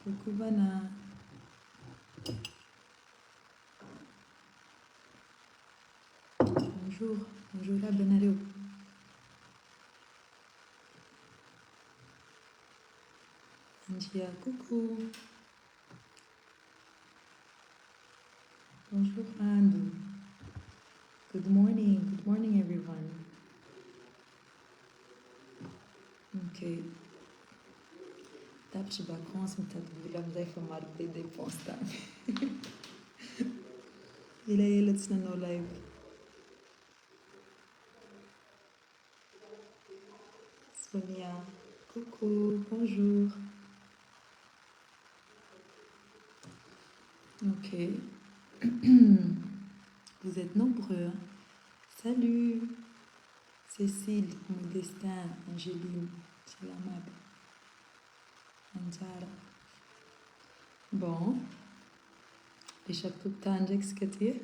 Coucou Vana. Bonjour. Bonjour là, Benario. Angia, coucou. Bonjour Andu. Good morning everyone. Ok. Tá para vacances, mas tá vamos aí formar de dépenses tá. Ele é no live. Sonia, coucou, bonjour. Ok. Vous êtes nombreux. Hein? Salut. Cécile, Modestin, Angéline, Salamab, Anzara. Bon. Deixa eu estar onde é que se quer.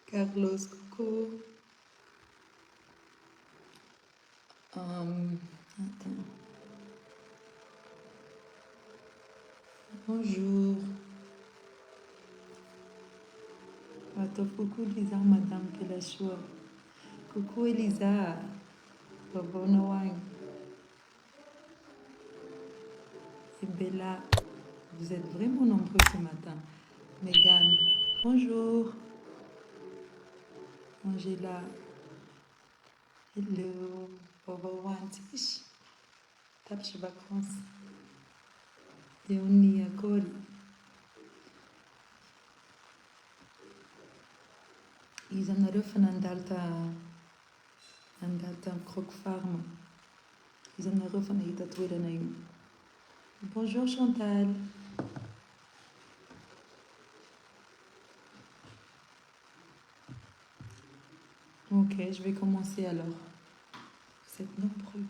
Carlos, coucou. Attends. Bonjour. Attends, coucou Lisa, Madame Pelachua. Coucou Elisa. Bobonawang. Et Bella. Vous êtes vraiment nombreux ce matin. Megan. Bonjour. Angela. Hello. Bobowan. Tish. Tapche vacances. Deoni Akori. Ils en arrivent en dalta croc farm. Ils en arrivent en aïta toué Bonjour Chantal. Ok, je vais commencer alors. Vous êtes nombreux.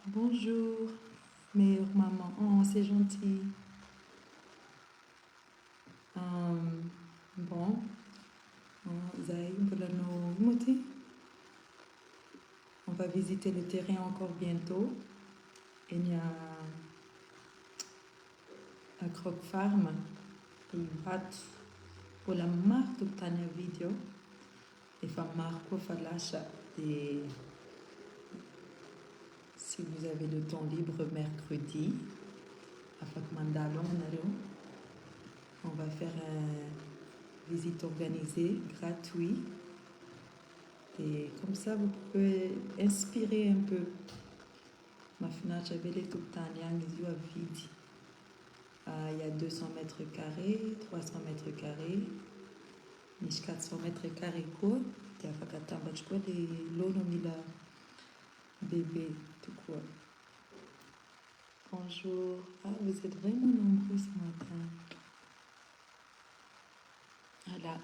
Bonjour, meilleure maman. Oh, c'est gentil. Bon, Zahir, on va visiter le terrain encore bientôt. Il y a un croc farm. Il va pour la marque de ta vidéo. Il faut marquer pour l'achat. Si vous avez le temps libre mercredi, on va faire une visite organisée, gratuite. Et comme ça, vous pouvez inspirer un peu. Ma fenêtre, j'avais les tout le temps, il y a 200 mètres carrés, 300 mètres carrés, 400 mètres carrés quoi. Il y a pas de l'eau bébé, tout quoi. Bonjour. Ah, vous êtes vraiment nombreux ce matin. Voilà.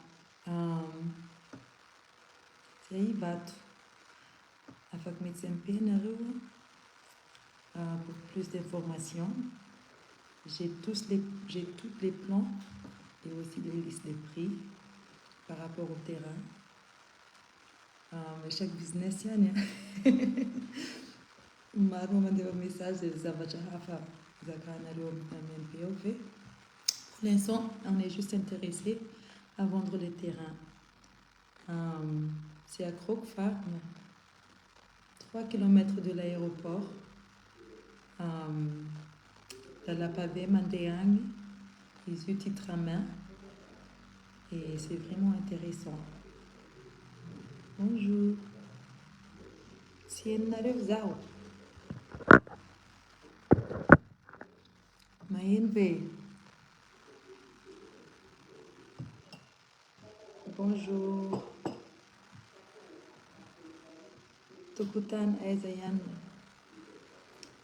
C'est Ibat. Avec médecin PNRE, pour plus d'informations, j'ai tous les plans et aussi les listes de prix par rapport au terrain. Chaque business, il y a un message de Zavajahafa, MPOV. Pour l'instant, on est juste intéressé à vendre les terrains. C'est à Croc Farm, 3 km de l'aéroport. La pavé Mandéang, les Utitramin. Et c'est vraiment intéressant. Bonjour. Sienna Zao. Mayenve. Bonjour. Tukutan Ezayan.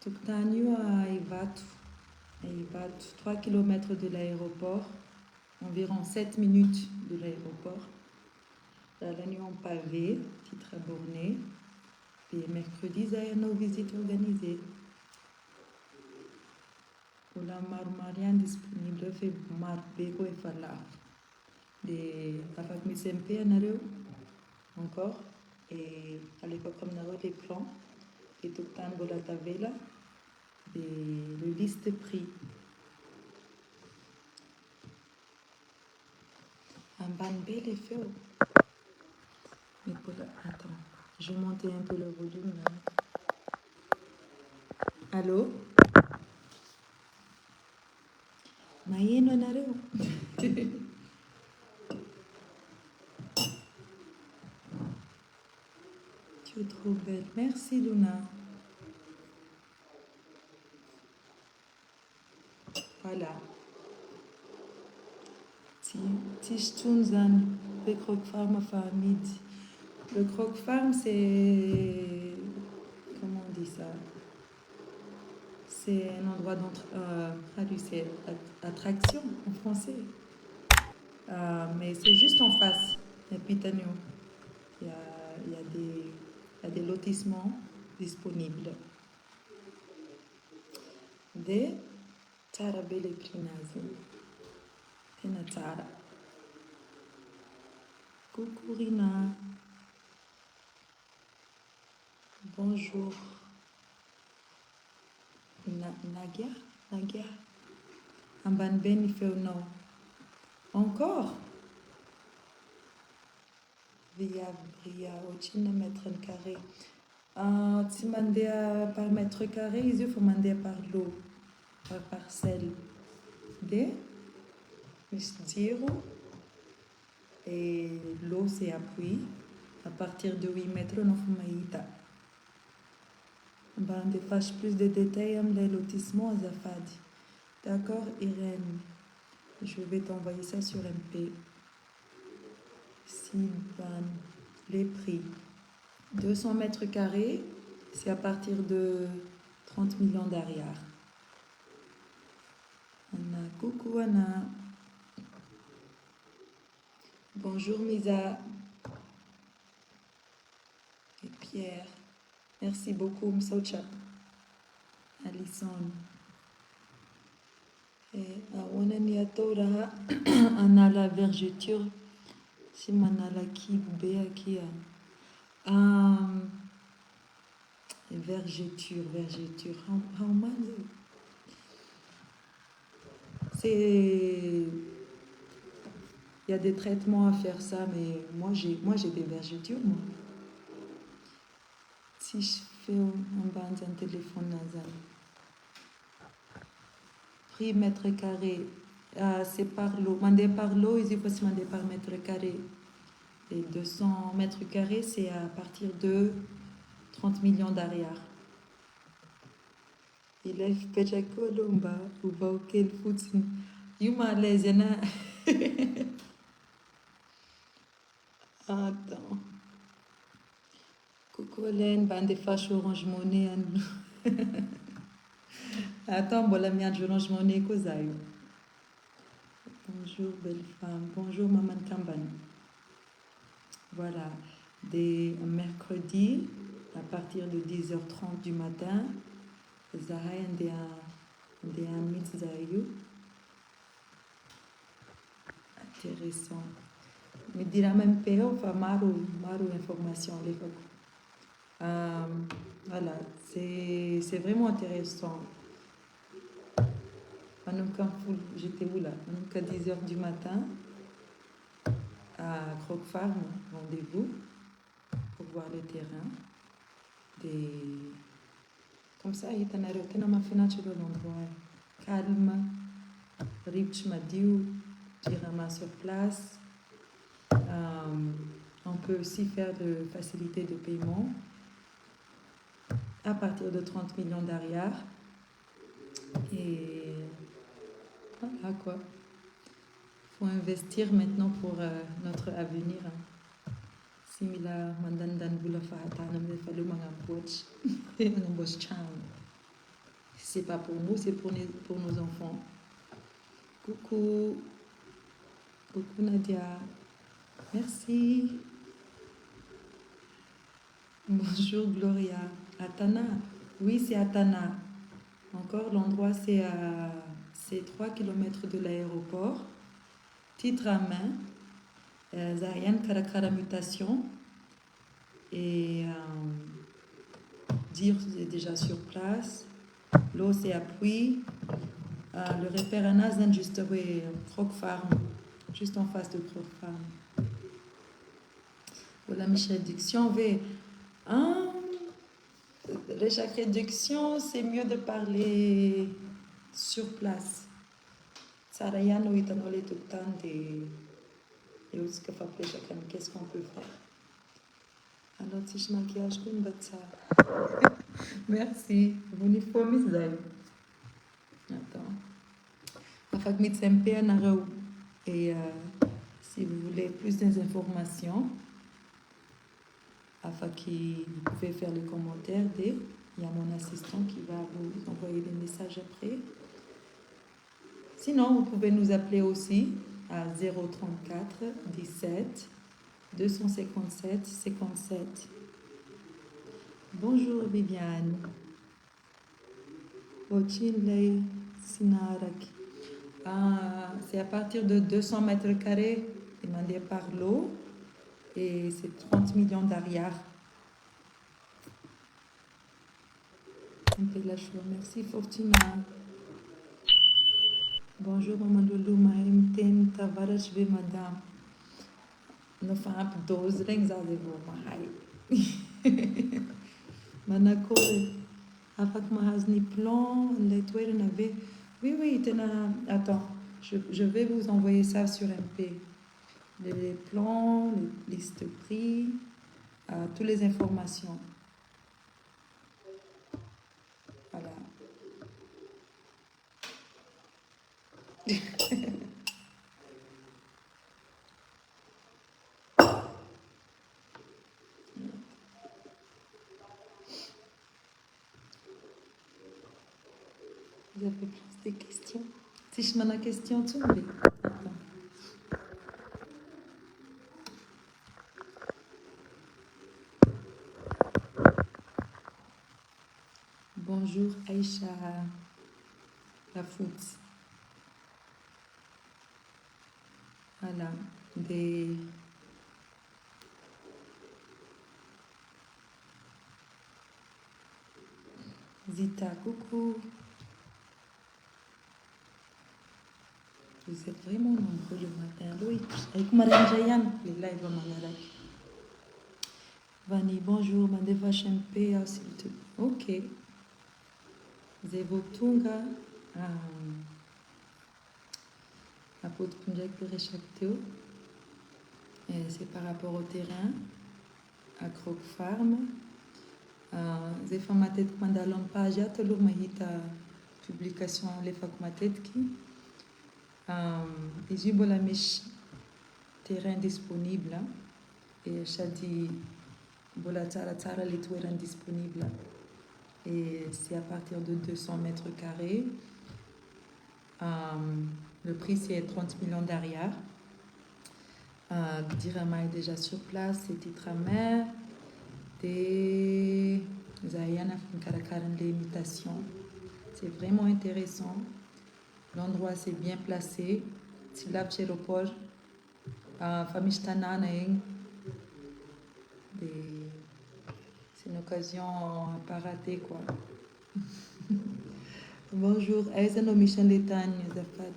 Tukutan à Ivatu. 3 km de l'aéroport. Environ 7 minutes de l'aéroport. La nuit pavé, titre borné. Et mercredi, il y a nos visites organisées. Pour la marmarienne disponible, fait Marbego et Fala. Avec mes MP encore. Et à l'époque, comme on a les plans, Et tout le temps, la tavela, le liste de prix. Un ban bel effet. Mais pour attends, je vais monter un peu le volume là. Allô? Maïno Naro. Tu es trop belle. Merci Luna. Voilà. Tischtunzan, le croque farm midi. Le croque farm, c'est. Comment on dit ça? C'est un endroit d'attraction en français. Mais c'est juste en face, à Pitagno. Il y a des lotissements disponibles. De Tara Belle Prinazo. Tenatara. Coucou Rina. Bonjour. Nagia. Un ban ben il fait au non. Encore? Via au mètre carré. Si mandé par mètre carré, il faut demander par l'eau, par parcelle. De Zéro. Et l'eau c'est appui. À partir de 8 mètres, on fait maïta. On fasse plus de détails dans les lotissements à Zafadi. D'accord, Irène? Je vais t'envoyer ça sur MP. Les prix. 200 mètres carrés, c'est à partir de 30 millions d'arrière. Anna, coucou Anna. Bonjour Misa. Et Pierre. Merci beaucoup Msocha. Alison. Et Awananiatora, Anna la vergeture. Si manala ki bea kia. Vergeture. How much? C'est. Il y a des traitements à faire ça, mais moi j'ai des vergetures, moi. Si je fais un bande un téléphone nasal. Prix mètre carré, c'est par l'eau. Mandé par l'eau, il faut se demander par mètre carré. Et 200 mètres carrés, c'est à partir de 30 millions d'arrière. Il est fait Colomba, ou va auquel foot. Yuma les yana. Attends. Coucou Hélène, bande fâche Orange Money. Attends, bon la mienne Orange Money Kozayo. Bonjour belle femme, bonjour Maman Kamban. Voilà, des mercredis à partir de 10h30 du matin, Zahay des Mitzayou. Intéressant. Mais dire la même période, enfin, maru information les voilà, c'est vraiment intéressant. J'étais où là? À 10h du matin à Croque Farm, rendez-vous pour voir le terrain. Comme ça, il y a un fenêtre de l'endroit calme, riche madiou, tirama sur place. On peut aussi faire de facilité de paiement à partir de 30 millions d'arrière. Et voilà quoi. Il faut investir maintenant pour notre avenir. Similar mandandan bulafata namefalo mangapoch et manambos chang. C'est pas pour nous, c'est pour nos enfants. Coucou Nadia. Merci. Bonjour Gloria. Atana. Oui, c'est Atana. Encore, l'endroit, c'est 3 km de l'aéroport. Titre à main. Zariane Karakara Mutation. Et Zir, c'est déjà sur place. L'eau, c'est appui. Le repère à Nazan, juste Croc Farm, juste en face de Croc Farm. Voilà, Michel Diction, chaque réduction, c'est mieux de parler sur place. Sarayano, il t'a donné tout le temps des. Et aussi, qu'est-ce qu'on peut faire? Alors, si je maquillage, je peux ça. Merci. Vous n'y faut pas. Attends. Afak mit SMP et si vous voulez plus d'informations, vous pouvez faire les commentaires. Il y a mon assistant qui va vous envoyer des messages après. Sinon, vous pouvez nous appeler aussi à 034 17 257 57. Bonjour Viviane. Ochinley Sinarak. C'est à partir de 200 mètres carrés demandé par l'eau et c'est 30 millions d'ariars. Merci Fortuna. Bonjour Maman Loulou, Mahim Tavares, je vais madame. Nous faisons 12 rings à zéro, Mahai. Manako, avec Mahazni plan, les toiles n'avaient. Oui, attends, je vais vous envoyer ça sur MP. Les plans, les listes de prix, toutes les informations. Voilà. Vous avez plus des questions? Si je m'en ai question, tu me dis. Bonjour Aïcha la foot. Voilà, des Zita, coucou. Vous êtes vraiment nombreux le matin. Loïc, avec Madame Jayan, les lives Mangalak. Vani, bonjour, Mandeva Chempé, s'il te plaît. Ok. Zevotunga, apôtre Punjak Perechacteo. C'est par rapport au terrain, à Croc Farm. Zefamatet Mandalampaja, Tolur Mahita, publication Les Fakmatet qui. Izubolamish, terrain disponible. Et Chadi Bolatara Tara, les terrains disponibles. Et c'est à partir de 200 mètres carrés. Le prix, c'est 30 millions d'ariars. Dirama est déjà sur place, c'est Titramer. Des Zayana Finkarakaran, les imitations. C'est vraiment intéressant. L'endroit, c'est bien placé. C'est l'aéroport. Famistana, c'est une occasion à pas rater, quoi. Bonjour, Aizano Michel Letagne, Zafat,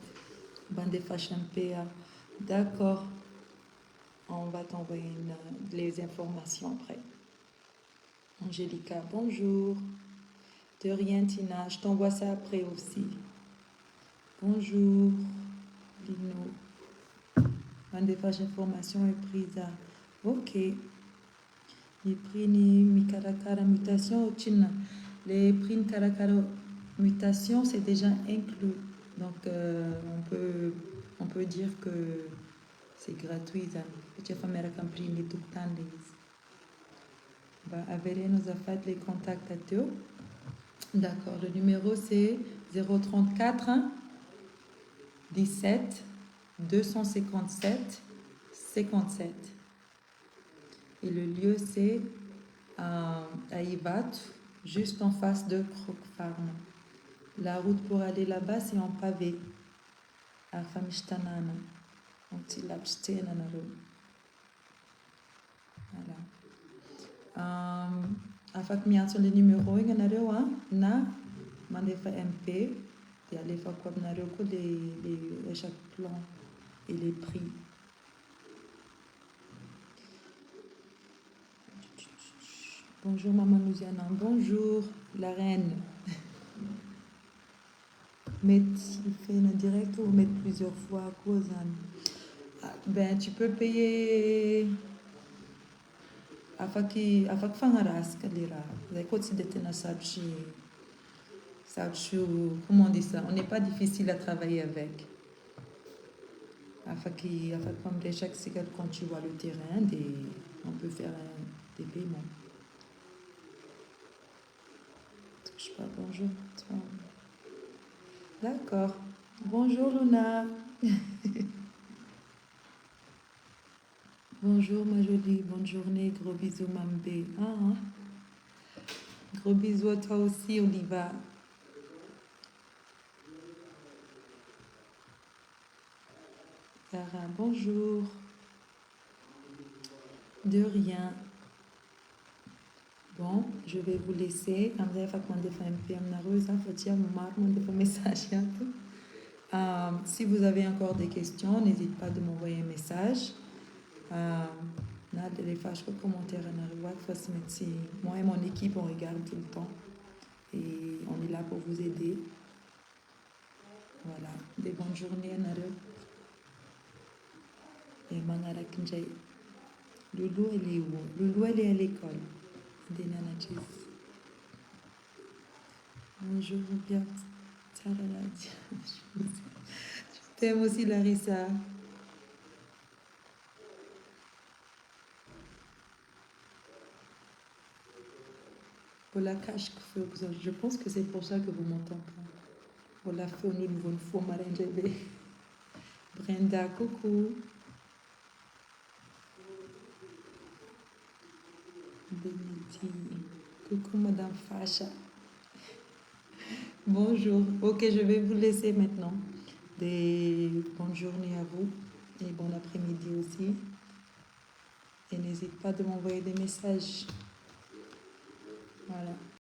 Bande Fashion PA. D'accord, on va t'envoyer les informations après. Angélica, bonjour. De rien, Tina, je t'envoie ça après aussi. Bonjour, Lino. Bande Fashion Formation est prise à. Ok. Les prix Mikarakara Mutation, les prix Mikarakara Mutation, c'est déjà inclus. Donc, on peut dire que c'est gratuit. Tu vas faire un prix tout le temps. Avéré nous a fait les contacts à Théo. D'accord, le numéro c'est 034 17 257 57. Et le lieu, c'est à Ibat, juste en face de Croc Farm. La route pour aller là-bas, c'est en pavé, à Famishtanana. Donc, c'est Voilà. afak mianso le numéro inganareo na mandefa MP et alefa kwa nareo ko les chaque plan et les prix. Bonjour Maman Louisiana, bonjour la reine. Il fait un direct ou mettre plusieurs fois à cause. Ben tu peux payer afak fangaras kalira. Les côtes de tena comment on dit ça? On n'est pas difficile à travailler avec. Afak comme chaque cigarette quand tu vois le terrain, on peut faire des paiements. Je sais pas, bonjour. D'accord. Bonjour Luna. Bonjour ma jolie, bonne journée, gros bisous Mambé. Gros bisous à toi aussi Oliva. Sarah, bonjour. De rien. Bon, je vais vous laisser. Si vous avez encore des questions, n'hésitez pas de m'envoyer un message. Moi et mon équipe, on regarde tout le temps. Et on est là pour vous aider. Voilà. Des bonnes journées à Nare. Et Mangara Kinjay. Loulou, elle est où? Loulou, elle est à l'école. Des nanachis. Bonjour, bien. Je t'aime aussi, Larissa. Pour la cache, je pense que c'est pour ça que vous m'entendez pas. Pour la fait au niveau de faux marin Brenda, coucou. Beniti. Coucou, Madame Facha. Bonjour. Ok, je vais vous laisser maintenant. Des bonnes journées à vous et bon après-midi aussi. Et n'hésitez pas de m'envoyer des messages. Voilà.